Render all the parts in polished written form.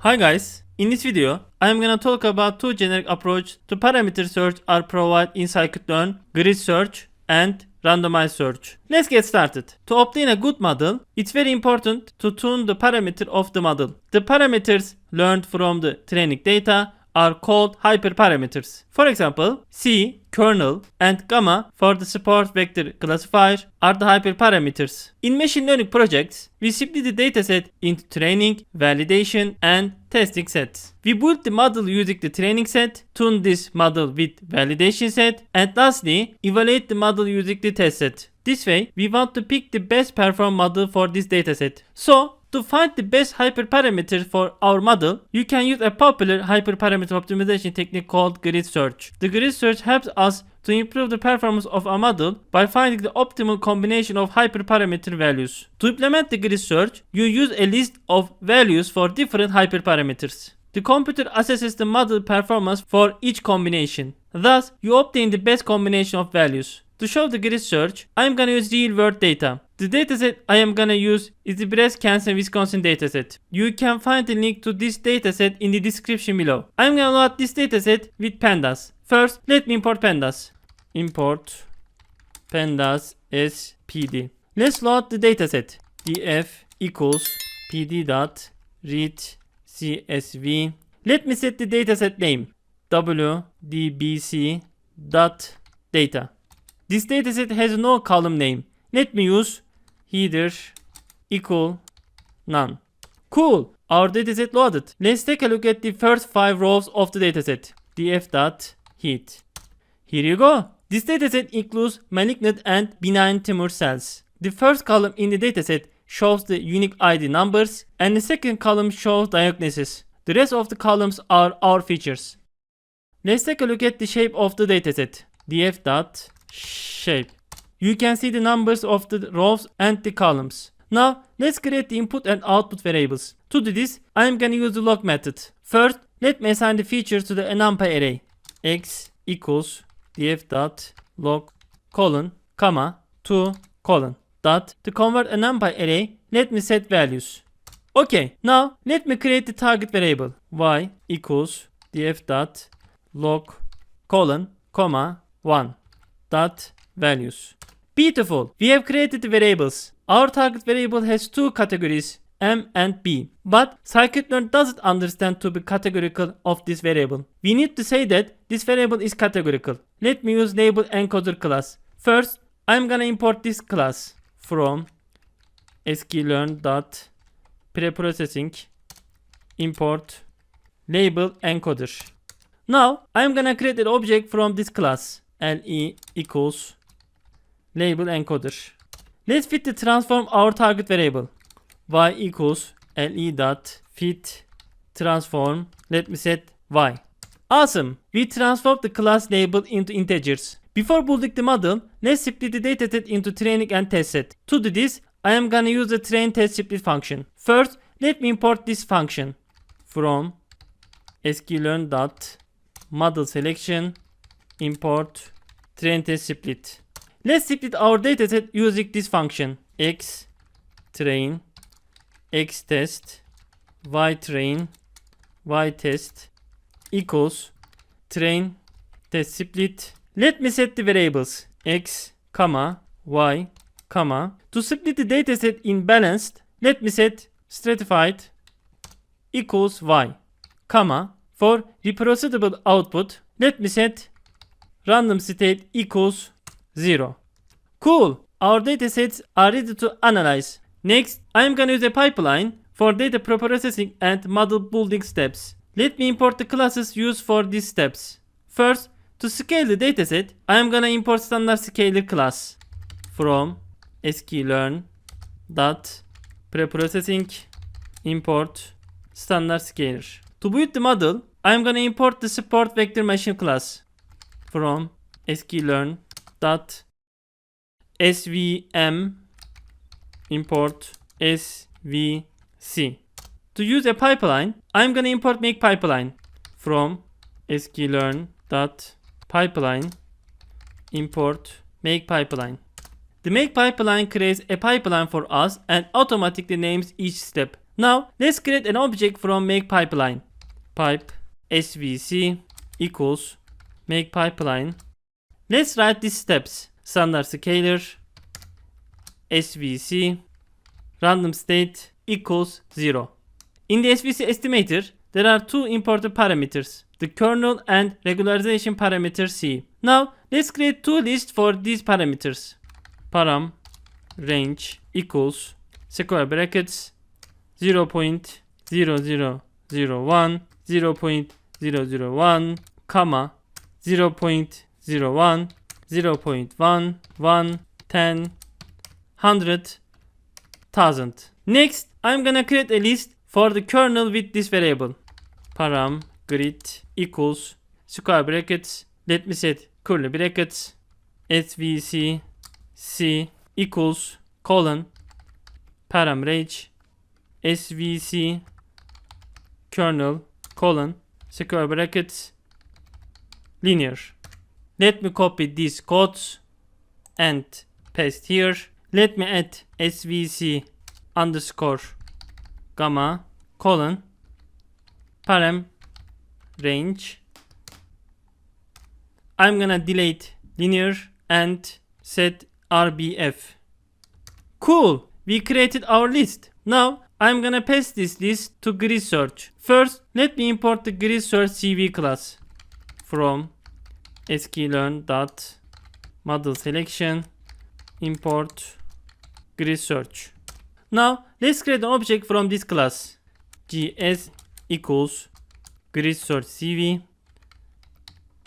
Hi guys, in this video I am gonna talk about two generic approach to parameter search are provided in scikit-learn: grid search and randomized search. Let's get started. To obtain a good model, it's very important to tune the parameter of the model. The parameters learned from the training data are called hyperparameters. For example, C, kernel, and gamma for the support vector classifier are the hyperparameters. In machine learning projects, we split the dataset into training, validation, and testing sets. We build the model using the training set, tune this model with validation set, and lastly, evaluate the model using the test set. This way, we want to pick the best perform model for this dataset. So, to find the best hyperparameter for our model, you can use a popular hyperparameter optimization technique called grid search. The grid search helps us to improve the performance of our model by finding the optimal combination of hyperparameter values. To implement the grid search, you use a list of values for different hyperparameters. The computer assesses the model performance for each combination. Thus, you obtain the best combination of values. To show the grid search, I am gonna use real world data. The dataset I am gonna use is the breast cancer Wisconsin dataset. You can find the link to this dataset in the description below. I am gonna load this dataset with pandas. First, let me import pandas. Import pandas as pd. Let's load the dataset. df equals pd.read csv. Let me set the dataset name. wdbc.data. This dataset has no column name. Let me use header equal none. Cool, our dataset loaded. Let's take a look at the first 5 rows of the dataset. df.heat. Here you go. This dataset includes malignant and benign tumor cells. The first column in the dataset shows the unique ID numbers and the second column shows diagnosis. The rest of the columns are our features. Let's take a look at the shape of the dataset. df.shape. You can see the numbers of the rows and the columns. Now, let's create the input and output variables. To do this, I am gonna use the log method. First, let me assign the features to the numpy array. X equals df.log comma 2 dot. To convert a numpy array, let me set values. Okay, now let me create the target variable. Y equals df.log comma 1 dot values. Beautiful, we have created the variables. Our target variable has two categories, M and B. But scikit-learn doesn't understand to be categorical of this variable. We need to say that this variable is categorical. Let me use label encoder class. First, I'm gonna import this class from sklearn.preprocessing import label encoder. Now, I'm gonna create an object from this class. le equals label encoder. Let's fit the transform our target variable. Y equals le.fit transform. Let me set y. Awesome. We transformed the class label into integers. Before building the model, let's split the dataset into training and test set. To do this, I am gonna use the train test split function. First, let me import this function from sklearn.model selection import train test split. Let's split our dataset using this function. X train, X test, Y train, Y test equals train test split. Let me set the variables X, comma, Y, comma. To split the dataset in balanced, let me set stratified equals Y, comma. For reproducible output, let me set random state equals 0. Cool, our datasets are ready to analyze. Next, I am gonna use a pipeline for data preprocessing and model building steps. Let me import the classes used for these steps. First, to scale the dataset, I am gonna import standard scaler class from sklearn.preprocessing import standard scaler. To build the model, I am gonna import the support vector machine class from sklearn.svm import svc. To use a pipeline, I'm gonna import make pipeline from sklearn.pipeline import make pipeline. The make pipeline creates a pipeline for us and automatically names each step. Now let's create an object from make pipeline. Pipe svc equals make pipeline. Let's write these steps. Standard scalar svc random state equals 0. In the svc estimator, there are two important parameters, the kernel and regularization parameter c. Now let's create two lists for these parameters. Param range equals square brackets 0.0001 0.001 comma 0.01 0.1 1 10 100 1000. Next, I'm gonna create a list for the kernel with this variable. Param grid equals square brackets, let me set curly brackets, svc c equals colon param range svc kernel colon square brackets linear. Let me copy these codes and paste here. Let me add svc underscore gamma colon param range. I'm gonna delete linear and set rbf. Cool, we created our list. Now I'm gonna paste this list to grid search. First, let me import the grid search cv class from sklearn.model selection import grid search. Now let's create an object from this class. gs equals grid search cv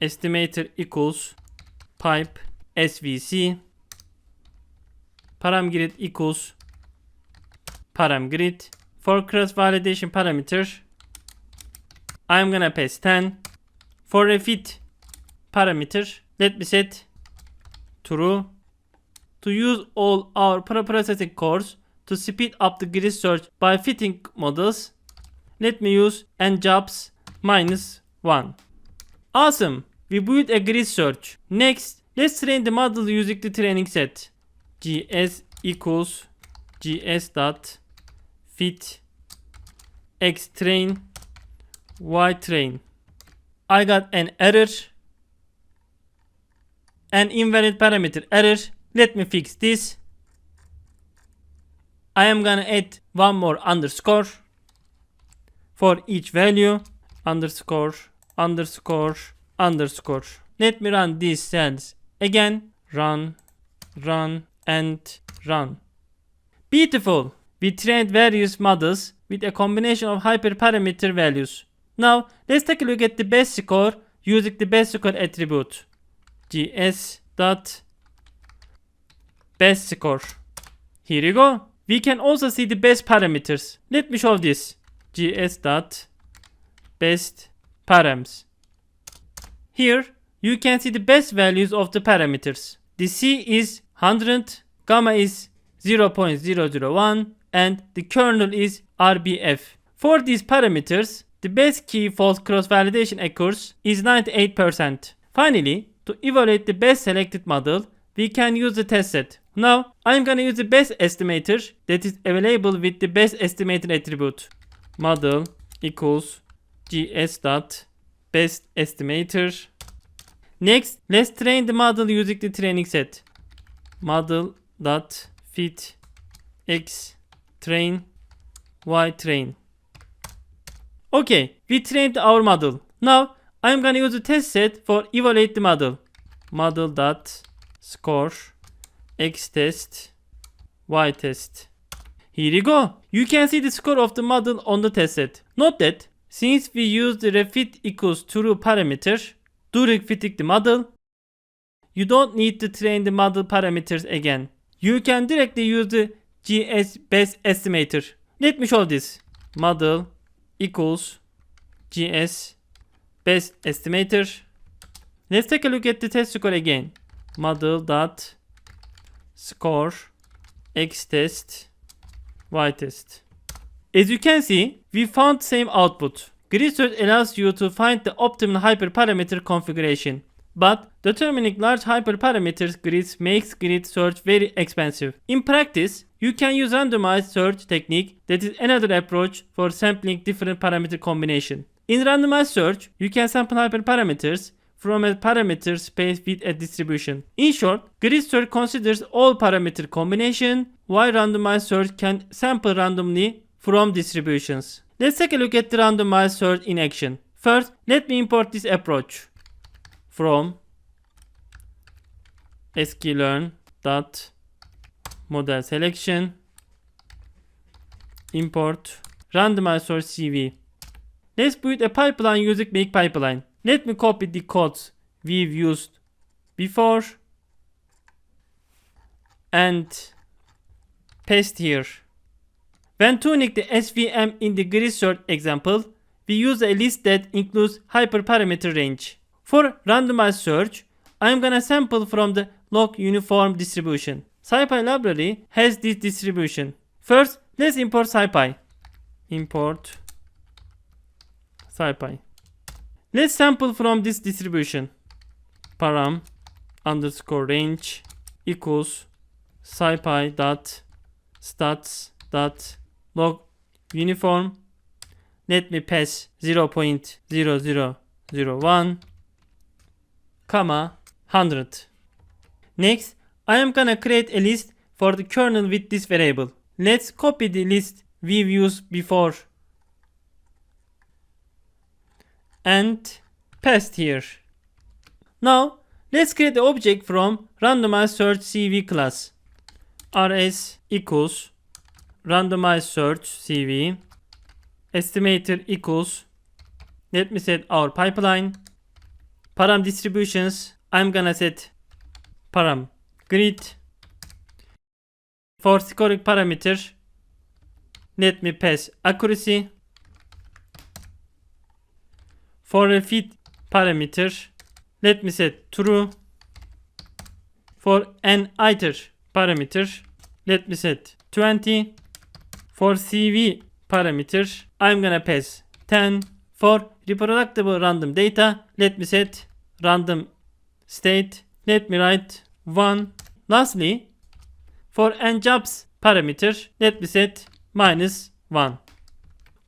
estimator equals pipe svc param grid equals param grid. For cross validation parameter, I'm gonna paste 10. For a fit parameter, let me set true. To use all our preprocessing cores to speed up the grid search by fitting models, let me use njobs -1. Awesome, we built a grid search. Next, let's train the model using the training set. gs equals gs dot fit x train y train. I got an error, an invalid parameter error. Let me fix this. I am gonna add one more underscore for each value. Underscore, underscore, underscore. Let me run these cells again. Run, run, and run. Beautiful. We trained various models with a combination of hyperparameter values. Now let's take a look at the best score using the best score attribute. gs dot best score. Here you go. We can also see the best parameters. Let me show this. gs dot best params. Here you can see the best values of the parameters. The c is 100, gamma is 0.001 and the kernel is rbf. For these parameters, the best key false cross validation occurs is 98%. Finally, to evaluate the best selected model, we can use the test set. Now, I'm gonna use the best estimator that is available with the best estimator attribute. Model equals gs dot best estimator. Next, let's train the model using the training set. Model dot fit x train y train. Okay, we trained our model. Now I'm gonna use the test set for evaluate the model. Model dot score x test y test. Here you go. You can see the score of the model on the test set. Note that since we use the refit equals true parameter during fitting the model, you don't need to train the model parameters again. You can directly use the gs best estimator. Let me show this. Model equals gs best estimator. Let's take a look at the test score again. Model dot score x test y test. As you can see, we found same output. Grid search allows you to find the optimal hyperparameter configuration. but determining large hyperparameters grids makes grid search very expensive. In practice, you can use randomized search technique, that is another approach for sampling different parameter combination. In randomized search, you can sample hyperparameters from a parameter space with a distribution. In short, grid search considers all parameter combination, while randomized search can sample randomly from distributions. Let's take a look at the randomized search in action. First, let me import this approach from sklearn.model selection, import randomized search CV. Let's build a pipeline using make pipeline. Let me copy the codes we've used before and paste here. When tuning the SVM in the grid search example, we use a list that includes hyperparameter range. For randomized search, I'm gonna sample from the log uniform distribution. SciPy library has this distribution. First, let's import SciPy. Import SciPy. Let's sample from this distribution. Param underscore range equals SciPy dot stats dot log uniform. Let me pass 0.0001 comma 100. Next, I am gonna create a list for the kernel with this variable. Let's copy the list we've used before and paste here. Now, let's create the object from randomized search CV class. rs equals randomized search CV. Estimator equals, let me set our pipeline. Param distributions, I'm gonna set param grid. For scoring parameter, let me pass accuracy. For a fit parameter, let me set true. For an iter parameter, let me set 20. For CV parameter, I'm gonna pass 10. For reproducible random data, let me set random state. Let me write 1. Lastly, for njobs parameter, let me set -1.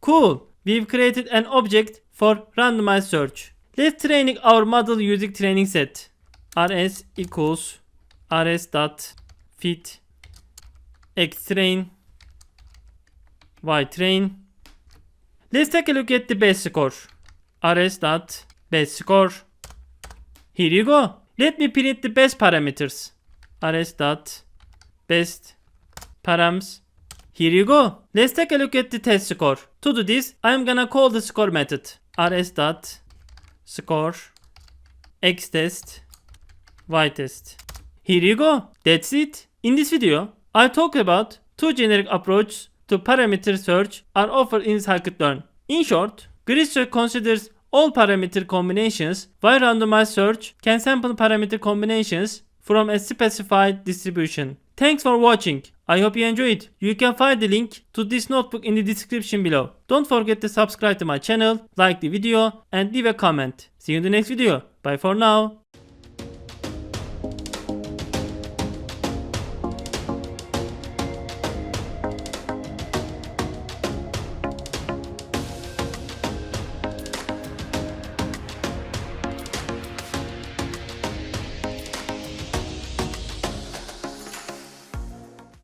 Cool. We've created an object for randomized search. Let's train our model using training set. rs equals rs.fit xtrain ytrain. Let's take a look at the best score. rs.best score. Here you go. Let me print the best parameters. rs.best params. Here you go. Let's take a look at the test score. To do this, I'm gonna call the score method. rs.score xtest ytest. Here you go. That's it. In this video, I talked about two generic approaches to parameter search are offered in scikit-learn. In short, grid search considers all parameter combinations, while randomized search can sample parameter combinations from a specified distribution. Thanks for watching. I hope you enjoyed. You can find the link to this notebook in the description below. Don't forget to subscribe to my channel, like the video, and leave a comment. See you in the next video. Bye for now.